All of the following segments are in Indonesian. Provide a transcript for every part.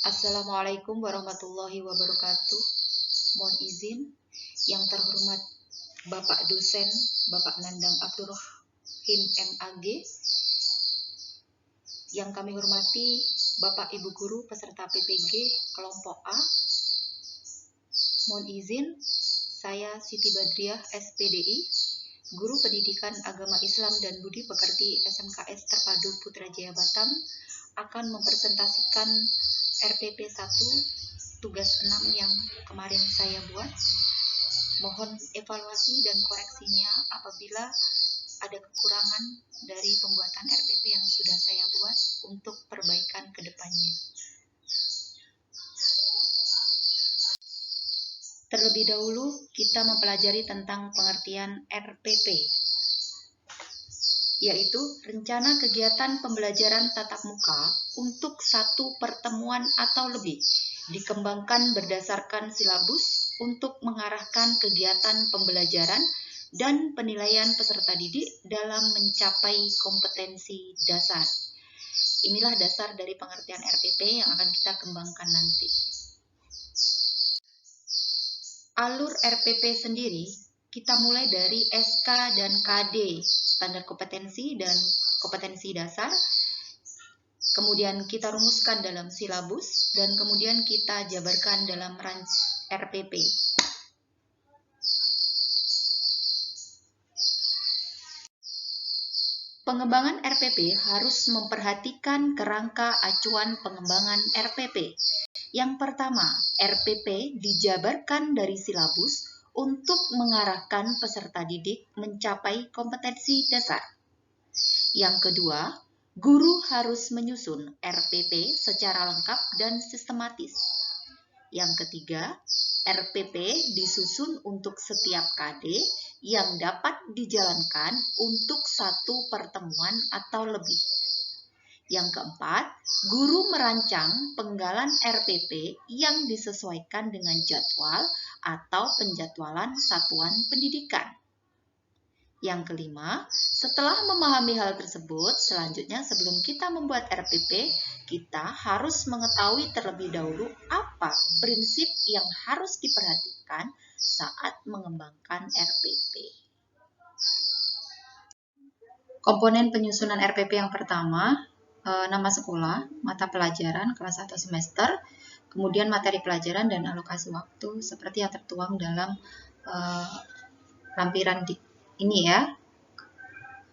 Assalamualaikum warahmatullahi wabarakatuh. Mohon izin, yang terhormat Bapak dosen, Bapak Nandang Abdurrahim MAG, yang kami hormati Bapak Ibu Guru peserta PPG kelompok A. Mohon izin, saya Siti Badriah SPDI, Guru Pendidikan Agama Islam dan Budi Pekerti SMKS Terpadu Putrajaya Batam, akan mempresentasikan RPP 1 tugas 6 yang kemarin saya buat. Mohon evaluasi dan koreksinya apabila ada kekurangan dari pembuatan RPP yang sudah saya buat untuk perbaikan ke depannya. Terlebih dahulu kita mempelajari tentang pengertian RPP, yaitu rencana kegiatan pembelajaran tatap muka untuk satu pertemuan atau lebih, dikembangkan berdasarkan silabus untuk mengarahkan kegiatan pembelajaran dan penilaian peserta didik dalam mencapai kompetensi dasar. Inilah dasar dari pengertian RPP yang akan kita kembangkan nanti. Alur RPP sendiri, kita mulai dari SK dan KD, standar kompetensi dan kompetensi dasar. Kemudian kita rumuskan dalam silabus dan kemudian kita jabarkan dalam RPP. Pengembangan RPP harus memperhatikan kerangka acuan pengembangan RPP. Yang pertama, RPP dijabarkan dari silabus untuk mengarahkan peserta didik mencapai kompetensi dasar. Yang kedua, guru harus menyusun RPP secara lengkap dan sistematis. Yang ketiga, RPP disusun untuk setiap KD yang dapat dijalankan untuk satu pertemuan atau lebih. Yang keempat, guru merancang penggalan RPP yang disesuaikan dengan jadwal atau penjadwalan satuan pendidikan. Yang kelima, setelah memahami hal tersebut, selanjutnya sebelum kita membuat RPP, kita harus mengetahui terlebih dahulu apa prinsip yang harus diperhatikan saat mengembangkan RPP. Komponen penyusunan RPP yang pertama, nama sekolah, mata pelajaran, kelas 1 semester, kemudian materi pelajaran dan alokasi waktu seperti yang tertuang dalam lampiran ini ya.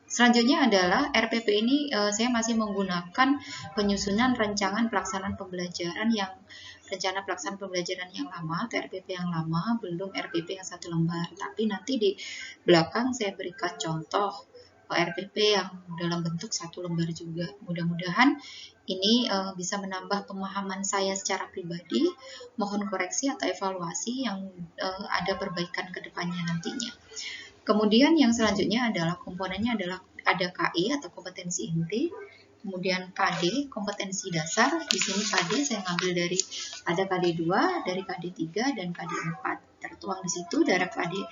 Selanjutnya adalah RPP ini saya masih menggunakan penyusunan rancangan pelaksanaan pembelajaran yang lama atau RPP yang lama, belum RPP yang 1 lembar. Tapi nanti di belakang saya berikan contoh RPP yang dalam bentuk 1 lembar juga. Mudah-mudahan ini bisa menambah pemahaman saya secara pribadi. Mohon koreksi atau evaluasi yang ada perbaikan ke depannya nantinya. Kemudian yang selanjutnya adalah komponennya adalah ada KI atau kompetensi inti, kemudian KD kompetensi dasar. Di sini KD saya ngambil dari ada KD 2, dari KD 3 dan KD 4. Tertuang di situ dari KD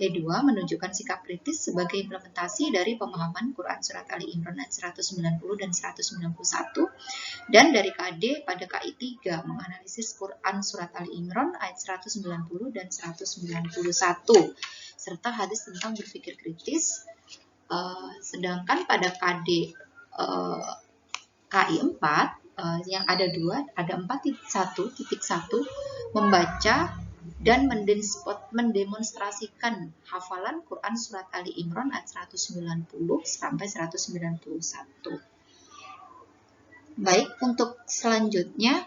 E2 menunjukkan sikap kritis sebagai implementasi dari pemahaman Quran Surat Ali Imran ayat 190 dan 191, dan dari KD pada KI 3 menganalisis Quran Surat Ali Imran ayat 190 dan 191 serta hadis tentang berpikir kritis. Sedangkan pada KD KI 4 yang ada 4.1.1 membaca dan mendemonstrasikan hafalan Quran Surat Ali Imran ayat 190 sampai 191. Baik, untuk selanjutnya,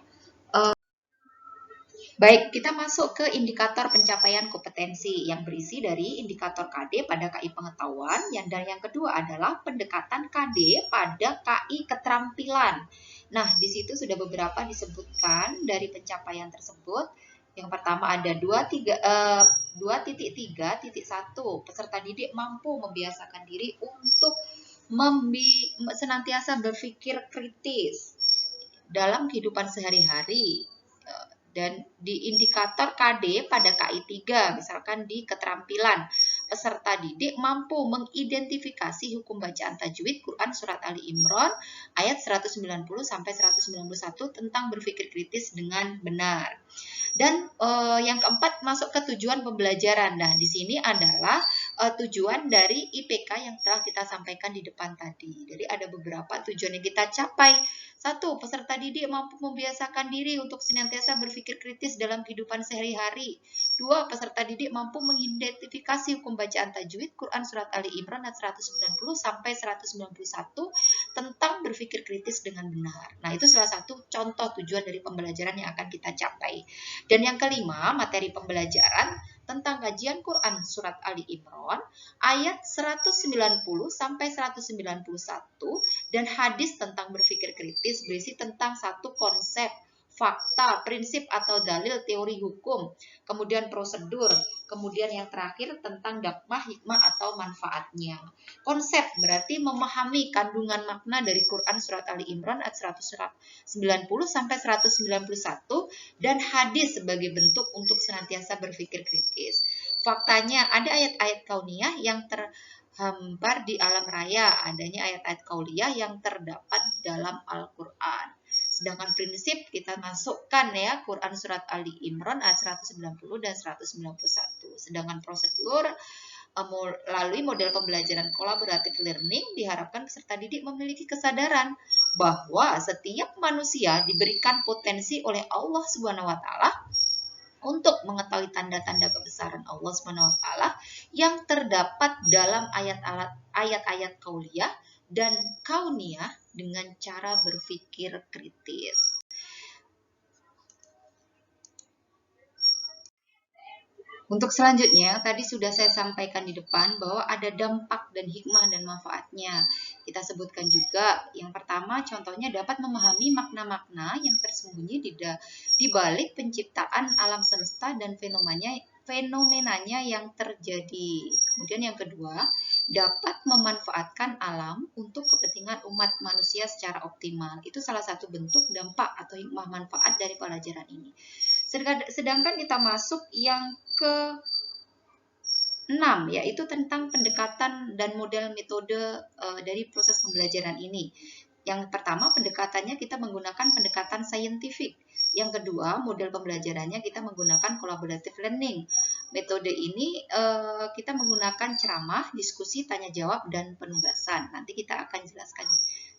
kita masuk ke indikator pencapaian kompetensi yang berisi dari indikator KD pada KI pengetahuan, dan yang kedua adalah pendekatan KD pada KI keterampilan. Nah, di situ sudah beberapa disebutkan dari pencapaian tersebut. Yang pertama ada 2.3.1, peserta didik mampu membiasakan diri untuk senantiasa berpikir kritis dalam kehidupan sehari-hari. Dan di indikator KD pada KI 3, misalkan di keterampilan, peserta didik mampu mengidentifikasi hukum bacaan tajwid Quran Surat Ali Imran ayat 190 sampai 191 tentang berpikir kritis dengan benar. Dan yang keempat masuk ke tujuan pembelajaran. Nah, di sini adalah tujuan dari IPK yang telah kita sampaikan di depan tadi. Jadi ada beberapa tujuan yang kita capai. 1. Peserta didik mampu membiasakan diri untuk senantiasa berpikir kritis dalam kehidupan sehari-hari. 2. Peserta didik mampu mengidentifikasi hukum bacaan tajwid Quran Surat Ali Imran ayat 190 sampai 191 tentang berpikir kritis dengan benar. Nah, itu salah satu contoh tujuan dari pembelajaran yang akan kita capai. Dan yang kelima, materi pembelajaran tentang kajian Quran Surat Ali Imran ayat 190 sampai 191 dan hadis tentang berpikir kritis berisi tentang satu konsep, fakta, prinsip atau dalil teori hukum, kemudian prosedur, kemudian yang terakhir tentang dakwah, hikmah atau manfaatnya. Konsep berarti memahami kandungan makna dari Quran Surat Ali Imran ayat 190 sampai 191 dan hadis sebagai bentuk untuk senantiasa berpikir kritis. Faktanya ada ayat-ayat kauniyah yang terhambar di alam raya, adanya ayat-ayat kauliyah yang terdapat dalam Al-Quran. Sedangkan prinsip kita masukkan ya Quran Surat Ali Imran ayat 190 dan 191. Sedangkan prosedur melalui model pembelajaran kolaboratif learning diharapkan peserta didik memiliki kesadaran bahwa setiap manusia diberikan potensi oleh Allah Subhanahu wa taala untuk mengetahui tanda-tanda kebesaran Allah Subhanahu wa taala yang terdapat dalam ayat-ayat kauliyah dan kauniyah dengan cara berpikir kritis. Untuk selanjutnya, tadi sudah saya sampaikan di depan bahwa ada dampak dan hikmah dan manfaatnya. Kita sebutkan juga, yang pertama contohnya dapat memahami makna-makna yang tersembunyi di balik penciptaan alam semesta dan fenomenanya yang terjadi. Kemudian yang kedua, dapat memanfaatkan alam untuk kepentingan umat manusia secara optimal. Itu salah satu bentuk dampak atau hikmah manfaat dari pelajaran ini. Sedangkan kita masuk yang ke-6, yaitu tentang pendekatan dan model metode dari proses pembelajaran ini. Yang pertama, pendekatannya kita menggunakan pendekatan saintifik. Yang kedua, model pembelajarannya kita menggunakan collaborative learning. Metode ini kita menggunakan ceramah, diskusi, tanya jawab, dan penugasan. Nanti kita akan jelaskan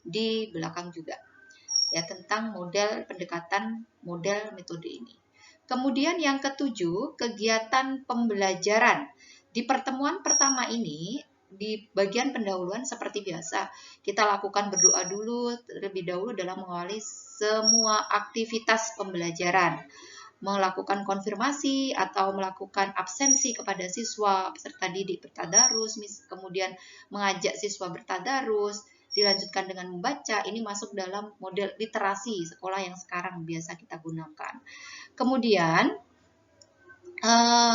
di belakang juga ya tentang pendekatan model metode ini. Kemudian yang ketujuh, kegiatan pembelajaran. Di pertemuan pertama ini, di bagian pendahuluan seperti biasa, kita lakukan berdoa dulu terlebih dahulu dalam mengawali semua aktivitas pembelajaran. Melakukan konfirmasi atau melakukan absensi kepada siswa, peserta didik bertadarus, kemudian mengajak siswa bertadarus, dilanjutkan dengan membaca. Ini masuk dalam model literasi sekolah yang sekarang biasa kita gunakan. Kemudian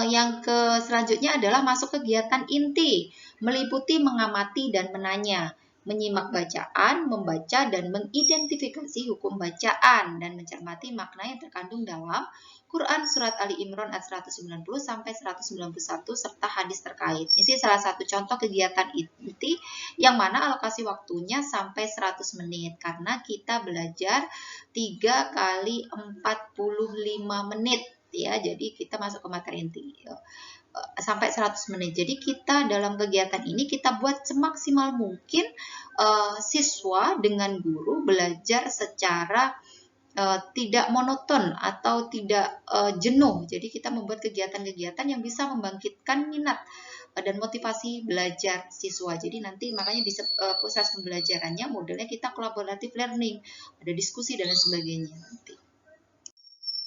yang selanjutnya adalah masuk kegiatan inti, meliputi mengamati dan menanya, menyimak bacaan, membaca dan mengidentifikasi hukum bacaan dan mencermati makna yang terkandung dalam Quran Surat Ali Imran ayat 190 sampai 191 serta hadis terkait. Ini salah satu contoh kegiatan inti yang mana alokasi waktunya sampai 100 menit karena kita belajar 3 kali 45 menit ya. Jadi kita masuk ke materi inti sampai 100 menit. Jadi kita dalam kegiatan ini kita buat semaksimal mungkin siswa dengan guru belajar secara tidak monoton atau tidak jenuh. Jadi kita membuat kegiatan-kegiatan yang bisa membangkitkan minat dan motivasi belajar siswa. Jadi nanti makanya di proses pembelajarannya modelnya kita collaborative learning, ada diskusi dan sebagainya nanti.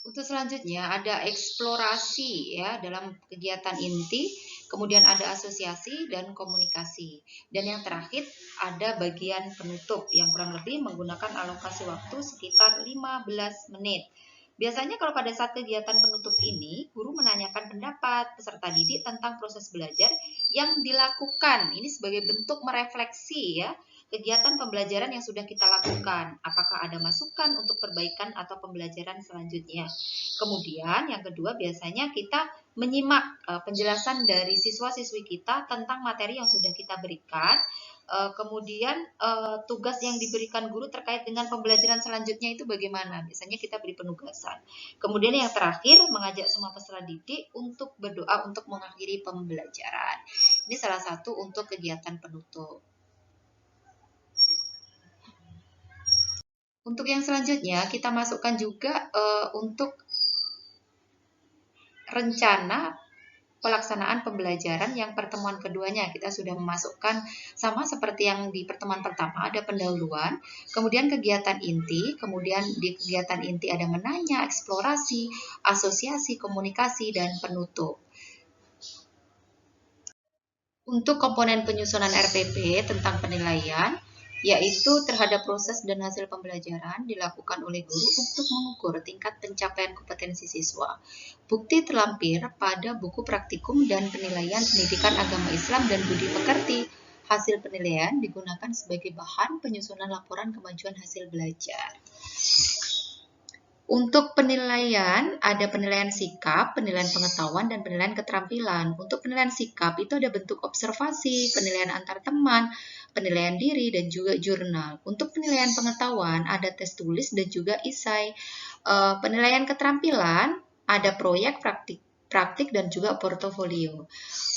Untuk selanjutnya ada eksplorasi ya dalam kegiatan inti, kemudian ada asosiasi dan komunikasi. Dan yang terakhir ada bagian penutup yang kurang lebih menggunakan alokasi waktu sekitar 15 menit. Biasanya kalau pada saat kegiatan penutup ini, guru menanyakan pendapat peserta didik tentang proses belajar yang dilakukan. Ini sebagai bentuk merefleksi ya kegiatan pembelajaran yang sudah kita lakukan. Apakah ada masukan untuk perbaikan atau pembelajaran selanjutnya. Kemudian yang kedua, biasanya kita menyimak penjelasan dari siswa-siswi kita tentang materi yang sudah kita berikan. Kemudian tugas yang diberikan guru terkait dengan pembelajaran selanjutnya itu bagaimana. Biasanya kita beri penugasan. Kemudian yang terakhir, mengajak semua peserta didik untuk berdoa untuk mengakhiri pembelajaran. Ini salah satu untuk kegiatan penutup. Untuk yang selanjutnya, kita masukkan juga untuk rencana pelaksanaan pembelajaran yang pertemuan keduanya. Kita sudah memasukkan sama seperti yang di pertemuan pertama, ada pendahuluan, kemudian kegiatan inti, kemudian di kegiatan inti ada menanya, eksplorasi, asosiasi, komunikasi, dan penutup. Untuk komponen penyusunan RPP tentang penilaian, yaitu terhadap proses dan hasil pembelajaran dilakukan oleh guru untuk mengukur tingkat pencapaian kompetensi siswa. Bukti terlampir pada buku praktikum dan penilaian pendidikan agama Islam dan budi pekerti. Hasil penilaian digunakan sebagai bahan penyusunan laporan kemajuan hasil belajar. Untuk penilaian, ada penilaian sikap, penilaian pengetahuan, dan penilaian keterampilan. Untuk penilaian sikap, itu ada bentuk observasi, penilaian antar teman, penilaian diri, dan juga jurnal. Untuk penilaian pengetahuan, ada tes tulis dan juga esai. Penilaian keterampilan, ada proyek, praktik, dan juga portofolio.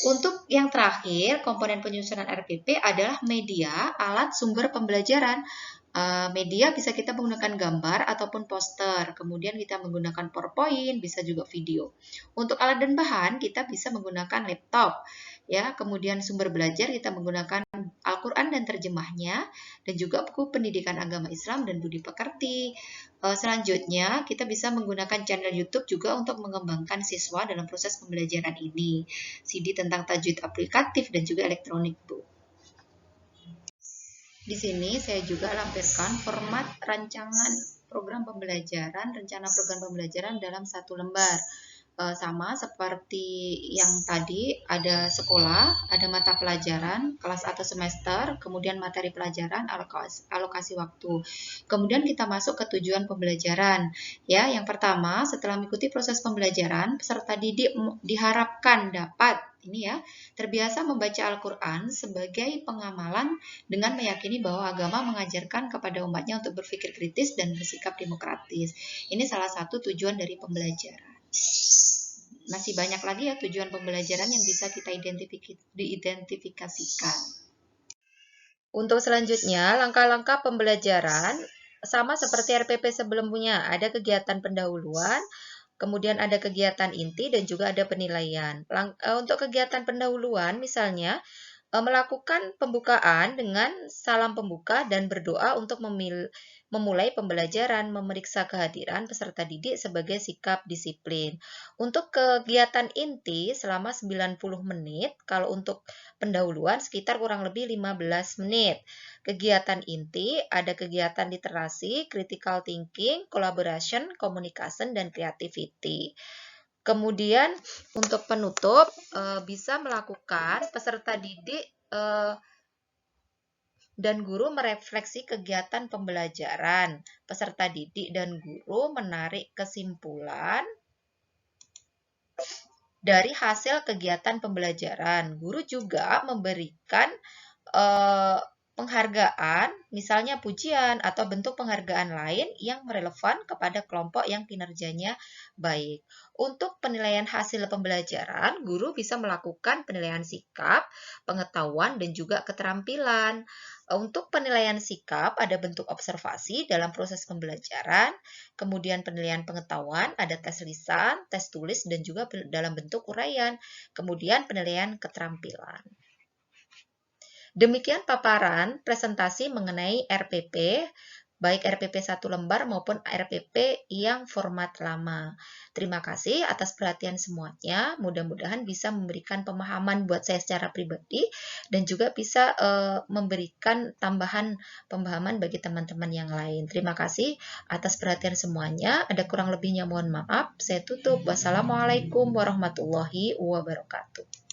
Untuk yang terakhir, komponen penyusunan RPP adalah media, alat, sumber pembelajaran. Media bisa kita menggunakan gambar ataupun poster, kemudian kita menggunakan PowerPoint, bisa juga video. Untuk alat dan bahan, kita bisa menggunakan laptop, ya. Kemudian sumber belajar kita menggunakan Al-Quran dan terjemahnya, dan juga buku pendidikan agama Islam dan budi pekerti. Selanjutnya, kita bisa menggunakan channel YouTube juga untuk mengembangkan siswa dalam proses pembelajaran ini. CD tentang tajwid aplikatif dan juga electronic book. Di sini saya juga lampirkan format rancangan program pembelajaran, rencana program pembelajaran dalam satu lembar. Sama seperti yang tadi, ada sekolah, ada mata pelajaran, kelas atau semester, kemudian materi pelajaran, alokasi waktu. Kemudian kita masuk ke tujuan pembelajaran. Ya, yang pertama, setelah mengikuti proses pembelajaran, peserta didik diharapkan dapat terbiasa membaca Al-Quran sebagai pengamalan dengan meyakini bahwa agama mengajarkan kepada umatnya untuk berpikir kritis dan bersikap demokratis. Ini salah satu tujuan dari pembelajaran. Masih banyak lagi ya tujuan pembelajaran yang bisa kita diidentifikasikan. Untuk selanjutnya, langkah-langkah pembelajaran sama seperti RPP sebelumnya. Ada kegiatan pendahuluan, kemudian ada kegiatan inti dan juga ada penilaian. Untuk kegiatan pendahuluan misalnya melakukan pembukaan dengan salam pembuka dan berdoa untuk memulai pembelajaran, memeriksa kehadiran peserta didik sebagai sikap disiplin. Untuk kegiatan inti selama 90 menit, kalau untuk pendahuluan sekitar kurang lebih 15 menit. Kegiatan inti ada kegiatan literasi, critical thinking, collaboration, communication, dan creativity. Kemudian untuk penutup bisa melakukan peserta didik dan guru merefleksi kegiatan pembelajaran. Peserta didik dan guru menarik kesimpulan dari hasil kegiatan pembelajaran. Guru juga memberikan penghargaan, misalnya pujian atau bentuk penghargaan lain yang relevan kepada kelompok yang kinerjanya baik. Untuk penilaian hasil pembelajaran, guru bisa melakukan penilaian sikap, pengetahuan, dan juga keterampilan. Untuk penilaian sikap, ada bentuk observasi dalam proses pembelajaran, kemudian penilaian pengetahuan, ada tes lisan, tes tulis, dan juga dalam bentuk uraian, kemudian penilaian keterampilan. Demikian paparan presentasi mengenai RPP, baik RPP 1 lembar maupun RPP yang format lama. Terima kasih atas perhatian semuanya. Mudah-mudahan bisa memberikan pemahaman buat saya secara pribadi dan juga bisa memberikan tambahan pemahaman bagi teman-teman yang lain. Terima kasih atas perhatian semuanya. Ada kurang lebihnya mohon maaf. Saya tutup. Wassalamualaikum warahmatullahi wabarakatuh.